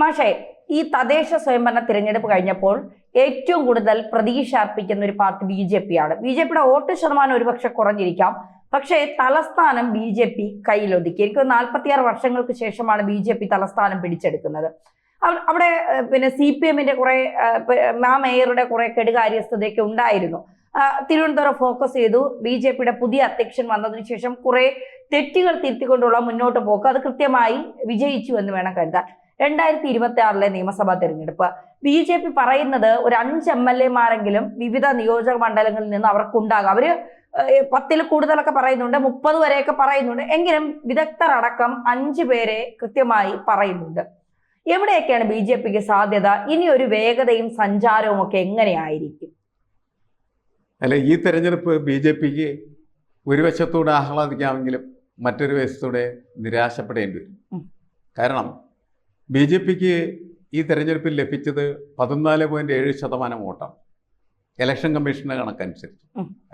മാഷേ, ഈ തദ്ദേശ സ്വയംഭരണ തിരഞ്ഞെടുപ്പ് കഴിഞ്ഞപ്പോൾ ഏറ്റവും കൂടുതൽ പ്രതീക്ഷ അർപ്പിക്കുന്ന ഒരു പാർട്ടി ബി ജെ പി ആണ്. ബി ജെ പിയുടെ വോട്ട് ശതമാനം ഒരുപക്ഷെ കുറഞ്ഞിരിക്കാം, പക്ഷേ തലസ്ഥാനം ബി ജെ പി കയ്യിലൊതുക്കി. എനിക്ക് 46 വർഷങ്ങൾക്ക് ശേഷമാണ് ബി ജെ പി തലസ്ഥാനം പിടിച്ചെടുക്കുന്നത്. അവിടെ പിന്നെ CPM-ന്റെ കുറെ മേയറുടെ കുറെ കെടുകാര്യസ്ഥതയൊക്കെ ഉണ്ടായിരുന്നു. തിരുവനന്തപുരം ഫോക്കസ് ചെയ്തു. ബി ജെ പിയുടെ പുതിയ അധ്യക്ഷൻ വന്നതിന് ശേഷം കുറെ തെറ്റുകൾ തിരുത്തിക്കൊണ്ടുള്ള മുന്നോട്ട് പോക്ക് അത് കൃത്യമായി വിജയിച്ചു എന്ന് വേണം കരുതാൻ. 2026 നിയമസഭാ തെരഞ്ഞെടുപ്പ് ബി ജെ പി പറയുന്നത് ഒരു 5 MLA-മാരെങ്കിലും വിവിധ നിയോജക മണ്ഡലങ്ങളിൽ നിന്ന് അവർക്കുണ്ടാകും. അവര് 10-ൽ കൂടുതലൊക്കെ പറയുന്നുണ്ട്, 30 വരെയൊക്കെ പറയുന്നുണ്ട്. എങ്കിലും വിദഗ്ധരടക്കം 5 പേരെ കൃത്യമായി പറയുന്നുണ്ട്. എവിടെയൊക്കെയാണ് ബി ജെ പിക്ക് സാധ്യത? ഇനി ഒരു വേഗതയും സഞ്ചാരവും ഒക്കെ എങ്ങനെയായിരിക്കും? അല്ല, ഈ തെരഞ്ഞെടുപ്പ് ബി ജെ പിക്ക് ഒരു വശത്തൂടെ ആഹ്ലാദിക്കാമെങ്കിലും മറ്റൊരു വശത്തൂടെ നിരാശപ്പെടേണ്ടി വരും. കാരണം ബി ജെ പിക്ക് ഈ തെരഞ്ഞെടുപ്പിൽ ലഭിച്ചത് 14.7% വോട്ടാണ് ഇലക്ഷൻ കമ്മീഷൻ്റെ കണക്കനുസരിച്ച്.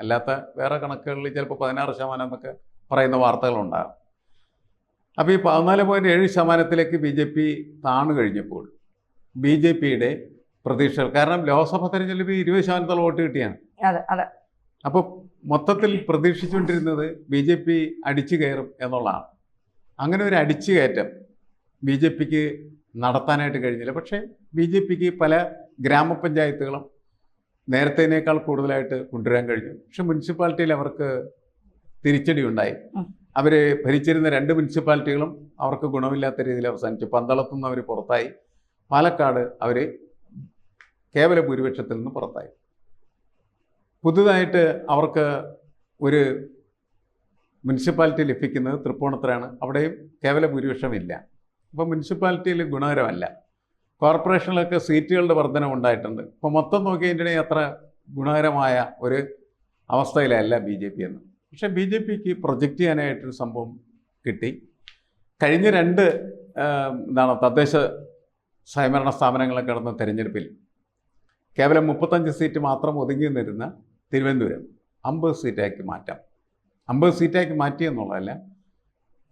അല്ലാത്ത വേറെ കണക്കുകളിൽ ചിലപ്പോൾ 16% എന്നൊക്കെ പറയുന്ന വാർത്തകളുണ്ടാകും. അപ്പോൾ ഈ 14.7%-ലേക്ക് ബി ജെ പി താണു കഴിഞ്ഞപ്പോൾ ബി ജെ പിയുടെ പ്രതീക്ഷകൾ, കാരണം ലോക്സഭ തെരഞ്ഞെടുപ്പിൽ 20% വോട്ട് കിട്ടിയാണ്. അപ്പോൾ മൊത്തത്തിൽ പ്രതീക്ഷിച്ചുകൊണ്ടിരുന്നത് ബി ജെ പി അടിച്ചു കയറും എന്നുള്ളതാണ്. അങ്ങനെ ഒരു അടിച്ചു കയറ്റം ബി ജെ പിക്ക് നടത്താനായിട്ട് കഴിഞ്ഞില്ല. പക്ഷേ ബി ജെ പിക്ക് പല ഗ്രാമപഞ്ചായത്തുകളും നേരത്തേനേക്കാൾ കൂടുതലായിട്ട് കൊണ്ടുവരാൻ കഴിഞ്ഞു. പക്ഷെ മുനിസിപ്പാലിറ്റിയിൽ അവർക്ക് തിരിച്ചടി ഉണ്ടായി. അവർ ഭരിച്ചിരുന്ന 2 മുനിസിപ്പാലിറ്റികളും അവർക്ക് ഗുണമില്ലാത്ത രീതിയിൽ അവസാനിച്ചു. പന്തളത്തുനിന്ന് അവർ പുറത്തായി, പാലക്കാട് അവർ കേവല ഭൂരിപക്ഷത്തിൽ നിന്ന് പുറത്തായി. പുതുതായിട്ട് അവർക്ക് ഒരു മുനിസിപ്പാലിറ്റി ലഭിക്കുന്നത് തൃപ്പൂണിത്തുറയാണ്. അവിടെയും കേവല ഭൂരിപക്ഷമില്ല. അപ്പോൾ മുനിസിപ്പാലിറ്റിയിൽ ഗുണകരമല്ല. കോർപ്പറേഷനിലൊക്കെ സീറ്റുകളുടെ വർധനം ഉണ്ടായിട്ടുണ്ട്. ഇപ്പോൾ മൊത്തം നോക്കിയതിൻ്റെ അത്ര ഗുണകരമായ ഒരു അവസ്ഥയിലല്ല ബി ജെ പി എന്ന്. പക്ഷേ ബി ജെ പിക്ക് പ്രൊജക്റ്റ് ചെയ്യാനായിട്ടൊരു സംഭവം കിട്ടി. കഴിഞ്ഞ 2 തദ്ദേശ സ്വയംഭരണ സ്ഥാപനങ്ങളൊക്കെ നടന്ന തെരഞ്ഞെടുപ്പിൽ കേവലം 35 സീറ്റ് മാത്രം ഒതുങ്ങി നിന്നിരുന്ന തിരുവനന്തപുരം 50 സീറ്റാക്കി മാറ്റാം. 50 സീറ്റാക്കി മാറ്റിയെന്നുള്ളതല്ല,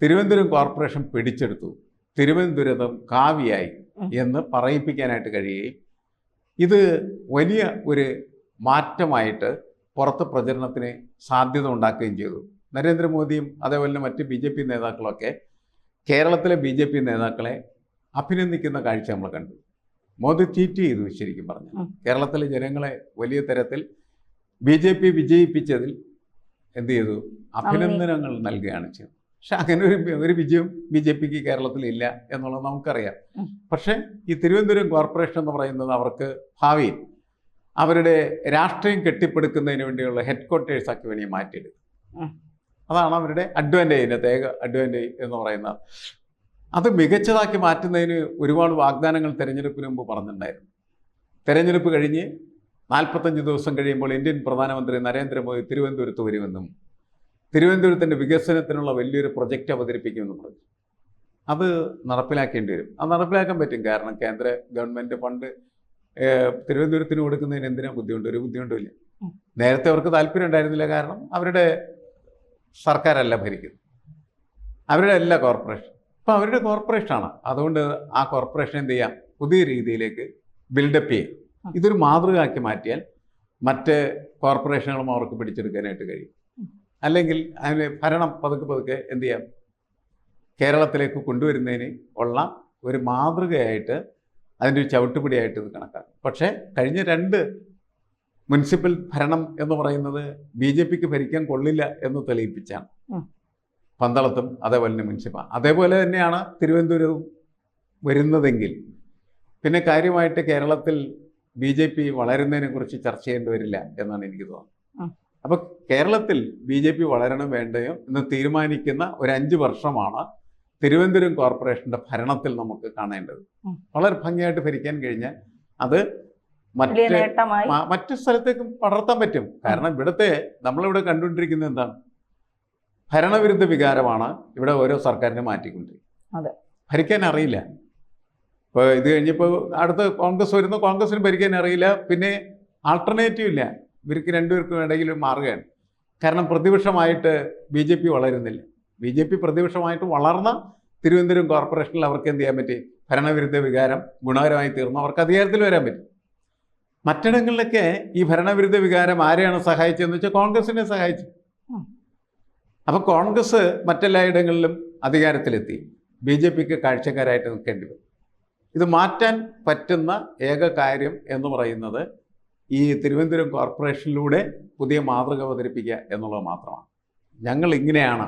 തിരുവനന്തപുരം കോർപ്പറേഷൻ പിടിച്ചെടുത്തു. തിരുവനന്തപുരം കാവിയായി എന്ന് പറയിപ്പിക്കാനായിട്ട് കഴിയുകയും ഇത് വലിയ ഒരു മാറ്റമായിട്ട് പുറത്ത് പ്രചരണത്തിന് സാധ്യത ഉണ്ടാക്കുകയും ചെയ്തു. നരേന്ദ്രമോദിയും അതേപോലെ മറ്റ് ബി ജെ പി നേതാക്കളൊക്കെ കേരളത്തിലെ ബി ജെ പി നേതാക്കളെ അഭിനന്ദിക്കുന്ന കാഴ്ച നമ്മൾ കണ്ടു. മോദി ട്വീറ്റ് ചെയ്തു. ശരിക്കും പറഞ്ഞു, കേരളത്തിലെ ജനങ്ങളെ വലിയ തരത്തിൽ ബി ജെ പി വിജയിപ്പിച്ചതിൽ എന്ത് ചെയ്തു, അഭിനന്ദനങ്ങൾ നൽകുകയാണ് ചെയ്തത്. പക്ഷെ അങ്ങനെ ഒരു വിജയം ബി ജെ പിക്ക് കേരളത്തിലില്ല എന്നുള്ളത് നമുക്കറിയാം. പക്ഷേ ഈ തിരുവനന്തപുരം കോർപ്പറേഷൻ എന്ന് പറയുന്നത് അവർക്ക് ഭാവിയിൽ അവരുടെ രാഷ്ട്രീയം കെട്ടിപ്പടുക്കുന്നതിന് വേണ്ടിയുള്ള ഹെഡ് ക്വാർട്ടേഴ്സാക്കി വേണ്ടി മാറ്റിയെടുക്കും. അതാണ് അവരുടെ അഡ്വാൻറ്റേജ്, ഏക അഡ്വാൻറ്റേജ് എന്ന് പറയുന്നത്. അത് മികച്ചതാക്കി മാറ്റുന്നതിന് ഒരുപാട് വാഗ്ദാനങ്ങൾ തെരഞ്ഞെടുപ്പിന് മുമ്പ് പറഞ്ഞിട്ടുണ്ടായിരുന്നു. തെരഞ്ഞെടുപ്പ് കഴിഞ്ഞ് 45 ദിവസം കഴിയുമ്പോൾ ഇന്ത്യൻ പ്രധാനമന്ത്രി നരേന്ദ്രമോദി തിരുവനന്തപുരത്ത് വരുമെന്നും തിരുവനന്തപുരത്തിൻ്റെ വികസനത്തിനുള്ള വലിയൊരു പ്രൊജക്റ്റ് അവതരിപ്പിക്കുമെന്നും പറഞ്ഞു. അത് നടപ്പിലാക്കേണ്ടി വരും. അത് നടപ്പിലാക്കാൻ പറ്റും. കാരണം കേന്ദ്ര ഗവൺമെൻറ് ഫണ്ട് തിരുവനന്തപുരത്തിന് കൊടുക്കുന്നതിന് എന്തിനാ ബുദ്ധിമുട്ട്? ഒരു ബുദ്ധിമുട്ടുമില്ല. നേരത്തെ അവർക്ക് താല്പര്യം ഉണ്ടായിരുന്നില്ല. കാരണം അവരുടെ സർക്കാരല്ല ഭരിക്കുന്നത്, അവരുടെ അല്ല കോർപ്പറേഷൻ. അപ്പോൾ അവരുടെ കോർപ്പറേഷനാണ്. അതുകൊണ്ട് ആ കോർപ്പറേഷൻ എന്ത് ചെയ്യാം, പുതിയ രീതിയിലേക്ക് ബിൽഡപ്പ് ചെയ്യും. ഇതൊരു മാതൃകയാക്കി മാറ്റിയാൽ മറ്റ് കോർപ്പറേഷനുകളും അവർക്ക് പിടിച്ചെടുക്കാനായിട്ട് കഴിയും. അല്ലെങ്കിൽ അതിന് ഭരണം പതുക്കെ എന്ത് ചെയ്യാം, കേരളത്തിലേക്ക് കൊണ്ടുവരുന്നതിന് ഉള്ള ഒരു മാതൃകയായിട്ട്, അതിൻ്റെ ഒരു ചവിട്ടുപിടിയായിട്ട് ഇത് കണക്കാക്കും. പക്ഷേ കഴിഞ്ഞ 2 മുനിസിപ്പൽ ഭരണം എന്ന് പറയുന്നത് ബി ജെ പിക്ക് ഭരിക്കാൻ കൊള്ളില്ല എന്ന് തെളിയിപ്പിച്ചാണ്. പന്തളത്തും അതേപോലെ തന്നെ മുനിസിപ്പൽ, അതേപോലെ തന്നെയാണ് തിരുവനന്തപുരവും വരുന്നതെങ്കിൽ പിന്നെ കാര്യമായിട്ട് കേരളത്തിൽ ബി ജെ പി വളരുന്നതിനെ കുറിച്ച് ചർച്ച ചെയ്യേണ്ടി വരില്ല എന്നാണ് എനിക്ക് തോന്നുന്നത്. അപ്പോൾ കേരളത്തിൽ ബി ജെ പി വളരണം വേണ്ടയോ എന്ന് തീരുമാനിക്കുന്ന ഒരു 5 വർഷമാണ് തിരുവനന്തപുരം കോർപ്പറേഷൻ്റെ ഭരണത്തിൽ നമുക്ക് കാണേണ്ടത്. വളരെ ഭംഗിയായിട്ട് ഭരിക്കാൻ കഴിഞ്ഞാൽ അത് മറ്റു സ്ഥലത്തേക്കും പടർത്താൻ പറ്റും. കാരണം ഇവിടുത്തെ നമ്മളിവിടെ കണ്ടുകൊണ്ടിരിക്കുന്നത് എന്താണ്, ഭരണവിരുദ്ധ വികാരമാണ് ഇവിടെ ഓരോ സർക്കാരിനെ മാറ്റിക്കൊണ്ടിരിക്കുന്നത്. ഭരിക്കാൻ അറിയില്ല. ഇപ്പോൾ ഇത് കഴിഞ്ഞപ്പോൾ അടുത്ത കോൺഗ്രസ് വരുന്നു, കോൺഗ്രസിന് ഭരിക്കാൻ അറിയില്ല. പിന്നെ ആൾട്ടർനേറ്റീവ് ഇല്ല. ഇവർക്ക് 2 പേർക്കും ഇടയിൽ മാറുകയാണ്. കാരണം പ്രതിപക്ഷമായിട്ട് ബി ജെ പി വളരുന്നില്ല. ബി ജെ പി പ്രതിപക്ഷമായിട്ട് വളർന്ന തിരുവനന്തപുരം കോർപ്പറേഷനിൽ അവർക്ക് എന്ത് ചെയ്യാൻ പറ്റി, ഭരണവിരുദ്ധ വികാരം ഗുണകരമായി തീർന്നു അവർക്ക് അധികാരത്തിൽ വരാൻ പറ്റും. മറ്റിടങ്ങളിലൊക്കെ ഈ ഭരണവിരുദ്ധ വികാരം ആരെയാണ് സഹായിച്ചതെന്ന് വെച്ചാൽ കോൺഗ്രസിനെ സഹായിച്ചു. അപ്പോൾ കോൺഗ്രസ് മറ്റെല്ലായിടങ്ങളിലും അധികാരത്തിലെത്തി, BJPക്ക് കാഴ്ചക്കാരായിട്ട് നിൽക്കേണ്ടി വരും. ഇത് മാറ്റാൻ പറ്റുന്ന ഏക കാര്യം എന്ന് പറയുന്നത് ഈ തിരുവനന്തപുരം കോർപ്പറേഷനിലൂടെ പുതിയ മാതൃക അവതരിപ്പിക്കുക എന്നുള്ളത് മാത്രമാണ്. ഞങ്ങൾ ഇങ്ങനെയാണ്,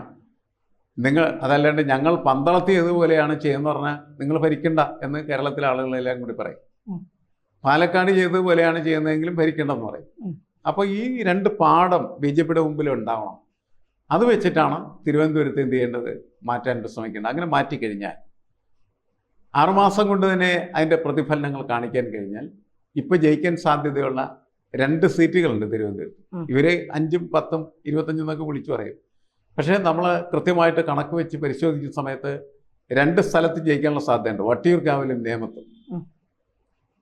അതല്ലാണ്ട് ഞങ്ങൾ പന്തളത്തിയതുപോലെയാണ് ചെയ്യുന്നത് പറഞ്ഞാൽ നിങ്ങൾ ഭരിക്കണ്ട എന്ന് കേരളത്തിലെ ആളുകളെല്ലാം കൂടി പറയും. പാലക്കാട് ചെയ്തതുപോലെയാണ് ചെയ്യുന്നതെങ്കിലും ഭരിക്കണ്ടെന്ന് പറയും. അപ്പോൾ ഈ രണ്ട് പാഠം BJPയുടെ മുമ്പിൽ ഉണ്ടാവണം. അത് വെച്ചിട്ടാണ് തിരുവനന്തപുരത്ത് എന്ത് ചെയ്യേണ്ടത്, മാറ്റാൻ ശ്രമിക്കേണ്ടത്. അങ്ങനെ മാറ്റിക്കഴിഞ്ഞാൽ 6 മാസം കൊണ്ട് തന്നെ അതിൻ്റെ പ്രതിഫലനങ്ങൾ കാണിക്കാൻ കഴിഞ്ഞാൽ ഇപ്പോൾ ജയിക്കാൻ സാധ്യതയുള്ള 2 സീറ്റുകളുണ്ട് തിരുവനന്തപുരത്ത്. ഇവർ 5ഉം 10ഉം 25 എന്നൊക്കെ വിളിച്ചു പറയും. പക്ഷേ നമ്മൾ കൃത്യമായിട്ട് കണക്ക് വെച്ച് പരിശോധിക്കുന്ന സമയത്ത് 2 സ്ഥലത്ത് ജയിക്കാനുള്ള സാധ്യതയുണ്ട്, വട്ടിയൂർക്കാവിലും നേമത്തും.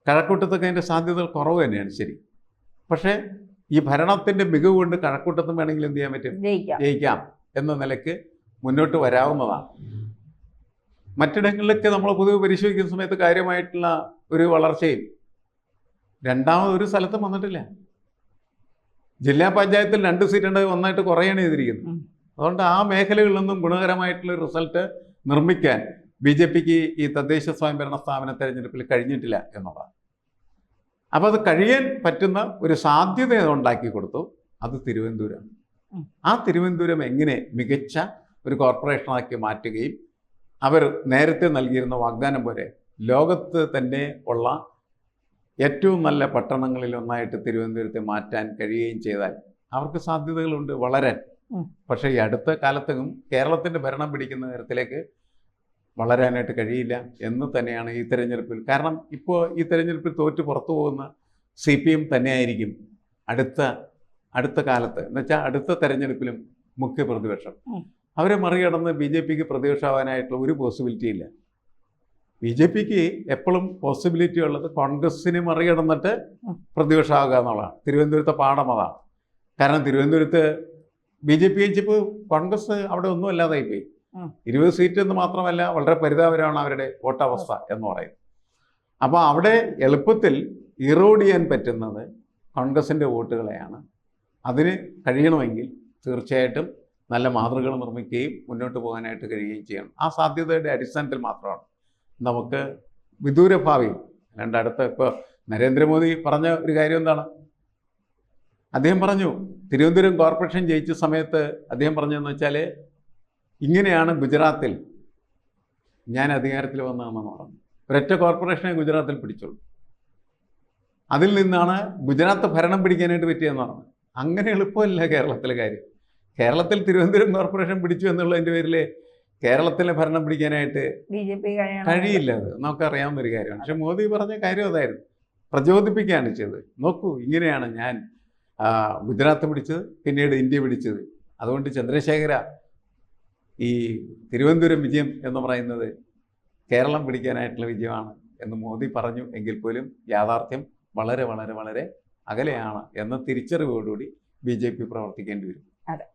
കഴക്കൂട്ടത്തൊക്കെ അതിൻ്റെ സാധ്യതകൾ കുറവ് തന്നെയാണ്, ശരി. പക്ഷേ ഈ ഭരണത്തിൻ്റെ മികവ് കൊണ്ട് കഴക്കൂട്ടത്തും വേണമെങ്കിൽ എന്ത് ചെയ്യാൻ പറ്റും, ജയിക്കാം എന്ന നിലയ്ക്ക് മുന്നോട്ട് വരാവുന്നതാണ്. മറ്റിടങ്ങളിലൊക്കെ നമ്മൾ പൊതുവെ പരിശോധിക്കുന്ന സമയത്ത് കാര്യമായിട്ടുള്ള ഒരു വളർച്ചയും രണ്ടാമതൊരു സ്ഥലത്തും വന്നിട്ടില്ല. ജില്ലാ പഞ്ചായത്തിൽ 2 സീറ്റുണ്ട്, ഒന്നായിട്ട് കുറയാണ് ചെയ്തിരിക്കുന്നത്. അതുകൊണ്ട് ആ മേഖലകളിൽ നിന്നും ഗുണകരമായിട്ടുള്ള റിസൾട്ട് നിർമ്മിക്കാൻ BJPക്ക് ഈ തദ്ദേശ സ്വയംഭരണ സ്ഥാപന തെരഞ്ഞെടുപ്പിൽ കഴിഞ്ഞിട്ടില്ല എന്നുള്ളതാണ്. അപ്പോൾ അത് കഴിയാൻ പറ്റുന്ന ഒരു സാധ്യത ഉണ്ടാക്കി കൊടുത്തു, അത് തിരുവനന്തപുരം. ആ തിരുവനന്തപുരം എങ്ങനെ മികച്ച ഒരു കോർപ്പറേഷനാക്കി മാറ്റുകയും അവർ നേരത്തെ നൽകിയിരുന്ന വാഗ്ദാനം പോലെ ലോകത്ത് തന്നെ ഉള്ള ഏറ്റവും നല്ല പട്ടണങ്ങളിൽ ഒന്നായിട്ട് തിരുവനന്തപുരത്തെ മാറ്റാൻ കഴിയുകയും ചെയ്താൽ അവർക്ക് സാധ്യതകളുണ്ട് വളരാൻ. പക്ഷേ ഈ അടുത്ത കാലത്തും കേരളത്തിൻ്റെ ഭരണം പിടിക്കുന്ന തരത്തിലേക്ക് വളരാനായിട്ട് കഴിയില്ല എന്ന് തന്നെയാണ് ഈ തെരഞ്ഞെടുപ്പിൽ. കാരണം ഇപ്പോൾ ഈ തെരഞ്ഞെടുപ്പിൽ തോറ്റ് പുറത്തു പോകുന്ന CPM തന്നെയായിരിക്കും അടുത്ത കാലത്ത്, എന്നുവെച്ചാൽ അടുത്ത തെരഞ്ഞെടുപ്പിലും മുഖ്യ പ്രതിപക്ഷം. അവരെ മറികടന്ന് BJPക്ക് പ്രതിപക്ഷമാവാനായിട്ടുള്ള ഒരു പോസിബിലിറ്റി ഇല്ല. BJPക്ക് എപ്പോഴും പോസിബിലിറ്റി ഉള്ളത് കോൺഗ്രസിനെ മറികടന്നിട്ട് പ്രതിപക്ഷമാകുക എന്നുള്ളതാണ്. തിരുവനന്തപുരത്തെ പാഠം അതാണ്. കാരണം തിരുവനന്തപുരത്ത് BJP ജയിച്ചപ്പോൾ കോൺഗ്രസ് അവിടെ ഒന്നും അല്ലാതായി പോയി. 20 സീറ്റ് എന്ന് മാത്രമല്ല, വളരെ പരിതാപകരമാണ് അവരുടെ വോട്ടവസ്ഥ എന്ന് പറയുന്നത്. അപ്പോൾ അവിടെ എളുപ്പത്തിൽ ഇറോഡ് ചെയ്യാൻ പറ്റുന്നത് കോൺഗ്രസിൻ്റെ വോട്ടുകളെയാണ്. അതിന് കഴിയണമെങ്കിൽ തീർച്ചയായിട്ടും നല്ല മാതൃകകൾ നിർമ്മിക്കുകയും മുന്നോട്ട് പോകാനായിട്ട് കഴിയുകയും ചെയ്യണം. ആ സാധ്യതയുടെ അടിസ്ഥാനത്തിൽ മാത്രമാണ് നമുക്ക് വിദൂര ഭാവിയിൽ അടുത്ത ഇപ്പോൾ നരേന്ദ്രമോദി പറഞ്ഞ ഒരു കാര്യം എന്താണ്? അദ്ദേഹം പറഞ്ഞു, തിരുവനന്തപുരം കോർപ്പറേഷൻ ജയിച്ച സമയത്ത് അദ്ദേഹം പറഞ്ഞതെന്ന് വെച്ചാൽ, ഇങ്ങനെയാണ് ഗുജറാത്തിൽ ഞാൻ അധികാരത്തിൽ വന്നതെന്ന് പറഞ്ഞു. ഒരൊറ്റ കോർപ്പറേഷനെ ഗുജറാത്തിൽ പിടിച്ചുള്ളൂ. അതിൽ നിന്നാണ് ഗുജറാത്ത് ഭരണം പിടിക്കാനായിട്ട് പറ്റിയെന്ന് പറഞ്ഞു. അങ്ങനെ എളുപ്പമല്ല കേരളത്തിലെ കാര്യം. കേരളത്തിൽ തിരുവനന്തപുരം കോർപ്പറേഷൻ പിടിച്ചു എന്നുള്ളതിൻ്റെ പേരിൽ കേരളത്തിലെ ഭരണം പിടിക്കാനായിട്ട് കഴിയില്ല. അത് നമുക്കറിയാവുന്നൊരു കാര്യമാണ്. പക്ഷെ മോദി പറഞ്ഞ കാര്യം അതായിരുന്നു, പ്രചോദിപ്പിക്കുകയാണ് ചെയ്തത്. നോക്കൂ, ഇങ്ങനെയാണ് ഞാൻ ഗുജറാത്ത് പിടിച്ചത്, പിന്നീട് ഇന്ത്യ പിടിച്ചത്. അതുകൊണ്ട് ചന്ദ്രശേഖര, ഈ തിരുവനന്തപുരം വിജയം എന്ന് പറയുന്നത് കേരളം പിടിക്കാനായിട്ടുള്ള വിജയമാണ് എന്ന് മോദി പറഞ്ഞു. എങ്കിൽ പോലും യാഥാർത്ഥ്യം വളരെ വളരെ വളരെ അകലെയാണ് എന്ന തിരിച്ചറിവോടുകൂടി BJP പ്രവർത്തിക്കേണ്ടി വരും. അതെ.